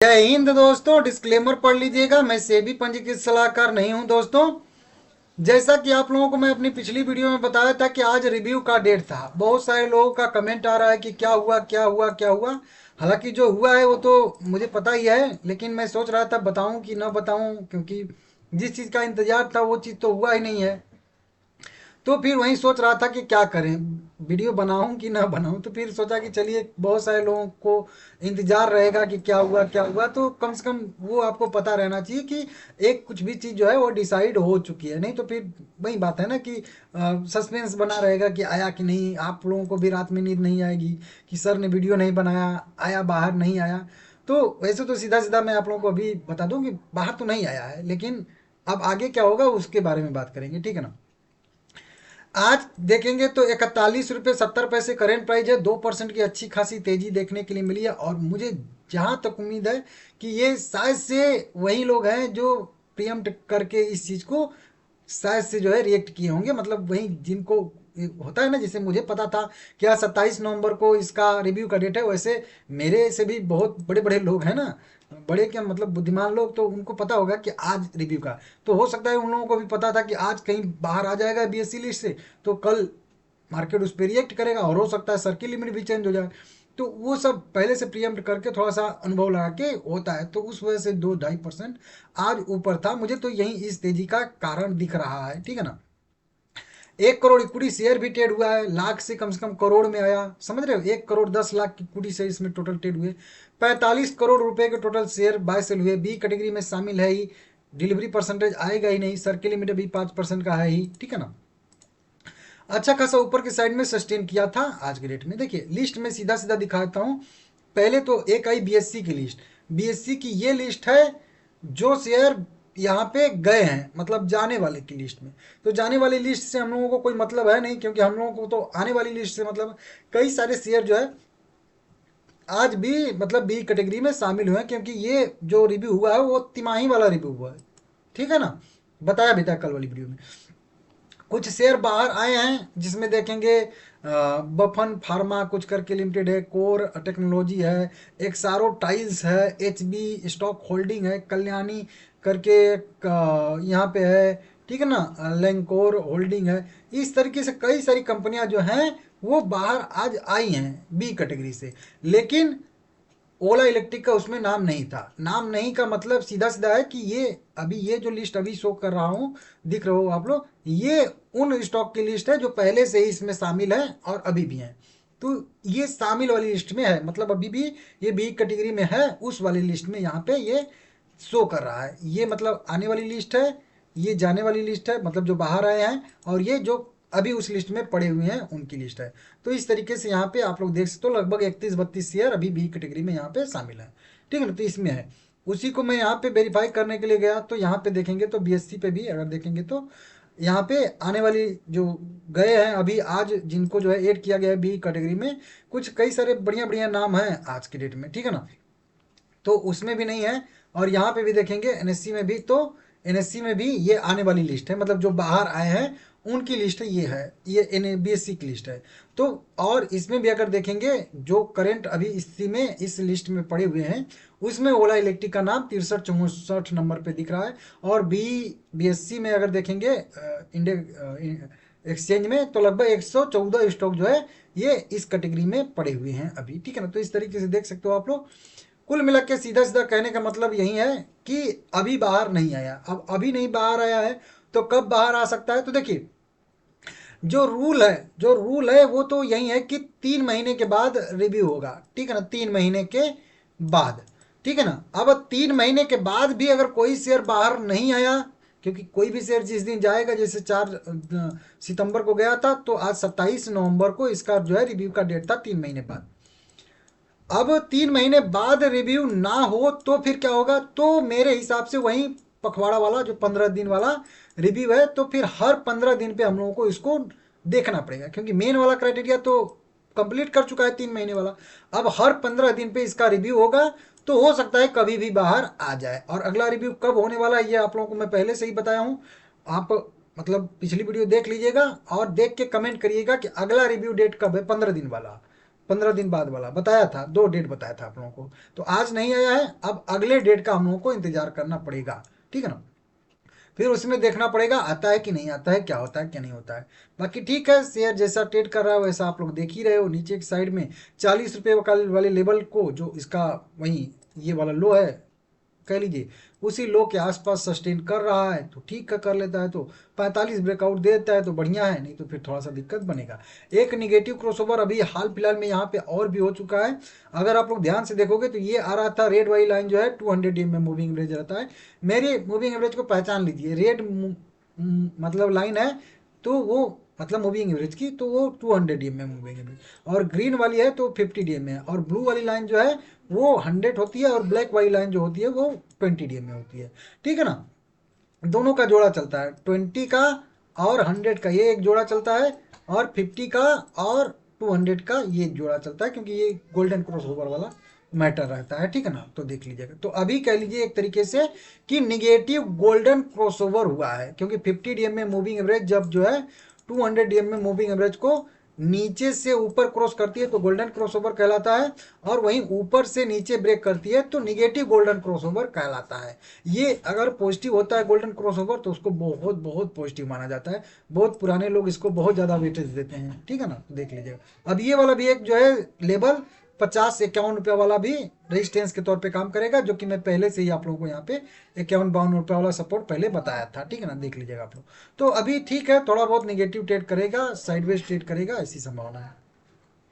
जय हिंद दोस्तों। डिस्क्लेमर पढ़ लीजिएगा, मैं सेबी पंजीकृत सलाहकार नहीं हूं दोस्तों। जैसा कि आप लोगों को मैं अपनी पिछली वीडियो में बताया था कि आज रिव्यू का डेट था। बहुत सारे लोगों का कमेंट आ रहा है कि क्या हुआ क्या हुआ क्या हुआ। हालांकि जो हुआ है वो तो मुझे पता ही है, लेकिन मैं सोच रहा था बताऊं कि ना बताऊं, क्योंकि जिस चीज़ का इंतजार था वो चीज़ तो हुआ ही नहीं है। तो फिर वही सोच रहा था कि क्या करें, वीडियो बनाऊं कि ना बनाऊं। तो फिर सोचा कि चलिए, बहुत सारे लोगों को इंतजार रहेगा कि क्या हुआ क्या हुआ, तो कम से कम वो आपको पता रहना चाहिए कि एक कुछ भी चीज़ जो है वो डिसाइड हो चुकी है। नहीं तो फिर वही बात है ना कि सस्पेंस बना रहेगा कि आया कि नहीं। आप लोगों को भी रात में नींद नहीं आएगी कि सर ने वीडियो नहीं बनाया, आया बाहर नहीं आया। तो वैसे तो सीधा सीधा मैं आप लोगों को अभी बता दूं कि बाहर तो नहीं आया है, लेकिन अब आगे क्या होगा उसके बारे में बात करेंगे, ठीक है ना। आज देखेंगे तो 41 रुपये 70 पैसे करेंट प्राइस है। 2% की अच्छी खासी तेजी देखने के लिए मिली है, और मुझे जहाँ तक उम्मीद है कि ये शायद से वही लोग हैं जो प्रियम्प्ट करके इस चीज़ को शायद से जो है रिएक्ट किए होंगे। मतलब वही जिनको होता है ना, जैसे मुझे पता था कि आज 27 नवंबर को इसका रिव्यू का डेट है, वैसे मेरे से भी बहुत बड़े बड़े लोग हैं ना, बड़े क्या मतलब बुद्धिमान लोग, तो उनको पता होगा कि आज रिव्यू का। तो हो सकता है उन लोगों को भी पता था कि आज कहीं बाहर आ जाएगा बीएससी लिस्ट से, तो कल मार्केट उस पर रिएक्ट करेगा, और हो सकता है सर की लिमिट भी चेंज हो जाए। तो वो सब पहले से प्रीएम्प्ट करके थोड़ा सा अनुभव लगा के होता है, तो उस वजह से 2-2.5% आज ऊपर था। मुझे तो यही इस तेजी का कारण दिख रहा है, ठीक है ना। 1 करोड़ इक्विटी शेयर भी ट्रेड हुआ है, लाख से कम करोड़ में आया, समझ रहे हो। 1 करोड़ 10 लाख की इक्विटी से इसमें टोटल ट्रेड हुए। 45 करोड़ रुपए के टोटल शेयर बाय सेल हुए। बी कैटेगरी में शामिल है ही, डिलीवरी परसेंटेज आएगा ही नहीं, सर के लिमिट अभी 5% का है ही, ठीक है ना। अच्छा खासा ऊपर की साइड में सस्टेन किया था आज के डेट में। देखिए लिस्ट में सीधा सीधा दिखाता हूँ। पहले तो एक आई बीएससी की लिस्ट। बीएससी की ये लिस्ट है जो शेयर यहाँ पे गए हैं, मतलब जाने वाले की लिस्ट में। तो जाने वाली लिस्ट से हम लोगों को कोई मतलब है नहीं, क्योंकि हम लोगों को तो आने वाली लिस्ट से मतलब। कई सारे शेयर जो है आज भी मतलब बी कैटेगरी में शामिल हुए हैं, क्योंकि ये जो रिव्यू हुआ है वो तिमाही वाला रिव्यू हुआ है, ठीक है ना। बताया भी था कल वाली वीडियो में। कुछ शेयर बाहर आए हैं जिसमें देखेंगे बफन फार्मा कुछ करके लिमिटेड है, कोर टेक्नोलॉजी है, एक्सारो टाइल्स है, एच बी स्टॉक होल्डिंग है, कल्याणी करके एक यहाँ पे है, ठीक है ना, लेंकोर होल्डिंग है। इस तरीके से कई सारी कंपनियां जो हैं वो बाहर आज आई हैं बी कैटेगरी से। लेकिन ओला इलेक्ट्रिक का उसमें नाम नहीं था। नाम नहीं का मतलब सीधा सीधा है कि ये अभी ये जो लिस्ट अभी शो कर रहा हूँ, दिख रहे हो आप लोग, ये उन स्टॉक की लिस्ट है जो पहले से ही इसमें शामिल है और अभी भी हैं। तो ये शामिल वाली लिस्ट में है, मतलब अभी भी ये बी कैटेगरी में है, उस वाली लिस्ट में यहाँ पे ये शो कर रहा है। ये मतलब आने वाली लिस्ट है, ये जाने वाली लिस्ट है, मतलब जो बाहर आए हैं, और ये जो अभी उस लिस्ट में पड़े हुए हैं उनकी लिस्ट है। तो इस तरीके से यहाँ पे आप लोग देख सकते हो, लगभग 31-32 शेयर अभी बी कैटेगरी में यहाँ पे शामिल है, ठीक है ना। तो इसमें है, उसी को मैं यहाँ पे वेरीफाई करने के लिए गया, तो यहाँ पे देखेंगे तो बीएससी पे भी अगर देखेंगे तो यहाँ पे आने वाली जो गए हैं अभी आज, जिनको जो है ऐड किया गया है बी कैटेगरी में, कुछ कई सारे बढ़िया बढ़िया नाम हैं आज के डेट में, ठीक है ना। तो उसमें भी नहीं है। और यहाँ पे भी देखेंगे एनएससी में भी, तो एनएससी में भी ये आने वाली लिस्ट है, मतलब जो बाहर आए हैं उनकी लिस्ट है, ये है, ये एन बीएससी की लिस्ट है। तो और इसमें भी अगर देखेंगे जो करंट अभी इसी में इस लिस्ट में पड़े हुए हैं, उसमें ओला इलेक्ट्रिक का नाम 63-64 नंबर पे दिख रहा है। और बीएससी में अगर देखेंगे एक्सचेंज में, तो लगभग 114 स्टॉक जो है ये इस कैटेगरी में पड़े हुए हैं अभी, ठीक है ना। तो इस तरीके से देख सकते हो आप लोग। कुल मिला के सीधा सीधा कहने का मतलब यही है कि अभी बाहर नहीं आया। अब अभी नहीं बाहर आया है तो कब बाहर आ सकता है। तो देखिए, जो रूल है वो तो यही है कि 3 महीने के बाद रिव्यू होगा, ठीक है ना, 3 महीने के बाद, ठीक है ना। अब 3 महीने के बाद भी अगर कोई शेयर बाहर नहीं आया, क्योंकि कोई भी शेयर जिस दिन जाएगा, जैसे 4 सितंबर को गया था, तो आज 27 नवंबर को इसका जो है रिव्यू का डेट था, 3 महीने बाद। अब 3 महीने बाद रिव्यू ना हो तो फिर क्या होगा। तो मेरे हिसाब से वही पखवाड़ा वाला जो 15 दिन वाला रिव्यू है, तो फिर हर 15 दिन पे हम लोगों को इसको देखना पड़ेगा, क्योंकि मेन वाला क्राइटेरिया तो कंप्लीट कर चुका है 3 महीने वाला। अब हर 15 दिन पे इसका रिव्यू होगा, तो हो सकता है कभी भी बाहर आ जाए। और अगला रिव्यू कब होने वाला है ये आप लोगों को मैं पहले से ही बताया हूँ। आप मतलब पिछली वीडियो देख लीजिएगा और देख के कमेंट करिएगा कि अगला रिव्यू डेट कब है, 15 दिन वाला। 15 दिन बाद वाला बताया था, 2 डेट बताया था आप लोगों को। तो आज नहीं आया है, अब अगले डेट का हम लोगों को इंतजार करना पड़ेगा, ठीक है ना। फिर उसमें देखना पड़ेगा आता है कि नहीं आता है, क्या होता है क्या नहीं होता है। बाकी ठीक है, शेयर जैसा ट्रेड कर रहा है वैसा आप लोग देख ही रहे हो। नीचे की साइड में 40 रुपये वाले लेवल को, जो इसका वही ये वाला लो है कह लीजिए, उसी लो के आसपास सस्टेन कर रहा है तो ठीक है, कर लेता है तो 45 ब्रेकआउट दे देता है तो बढ़िया है, नहीं तो फिर थोड़ा सा दिक्कत बनेगा। एक निगेटिव क्रॉसओवर अभी हाल फिलहाल में यहाँ पे और भी हो चुका है। अगर आप लोग ध्यान से देखोगे तो ये आ रहा था, रेड वाली लाइन जो है 200 डे में मूविंग एवरेज रहता है। मेरी मूविंग एवरेज को पहचान लीजिए, रेड मतलब लाइन है तो वो मतलब मूविंग एवरेज की, तो वो 200 डीएम में मूविंग एवरेज, और ग्रीन वाली है तो 50 डीएम में, और ब्लू वाली लाइन जो है वो 100 होती है, और ब्लैक वाली लाइन जो होती है वो 20 डीएम में होती है, ठीक है ना। दोनों का जोड़ा चलता है, 20 का और 100 का ये एक जोड़ा चलता है, और 50 का और 200 का ये जोड़ा चलता है, क्योंकि ये गोल्डन क्रॉस ओवर वाला मैटर रहता है, ठीक है ना। तो देख लीजिएगा, तो अभी कह लीजिए एक तरीके से कि निगेटिव गोल्डन क्रॉसओवर हुआ है, क्योंकि 50 डीएम में मूविंग एवरेज जब जो है 200 डीएम में मूविंग एवरेज को नीचे से ऊपर क्रॉस करती है तो गोल्डन क्रॉसओवर कहलाता है, और वहीं ऊपर से नीचे ब्रेक करती है तो निगेटिव गोल्डन क्रॉसओवर कहलाता है। ये अगर पॉजिटिव होता है गोल्डन क्रॉसओवर तो उसको बहुत बहुत पॉजिटिव माना जाता है, बहुत पुराने लोग इसको बहुत ज़्यादा वेटेज देते हैं, ठीक है ना। तो देख लीजिएगा, अब ये वाला भी एक जो है लेवल 50-51 रुपये वाला भी रेजिस्टेंस के तौर पे काम करेगा, जो कि मैं पहले से ही आप लोगों को यहाँ पे 51-52 रुपये वाला सपोर्ट पहले बताया था, ठीक है ना। देख लीजिएगा आप लोग, तो अभी ठीक है, थोड़ा बहुत निगेटिव ट्रेड करेगा, साइडवेज ट्रेड करेगा, ऐसी संभावना है।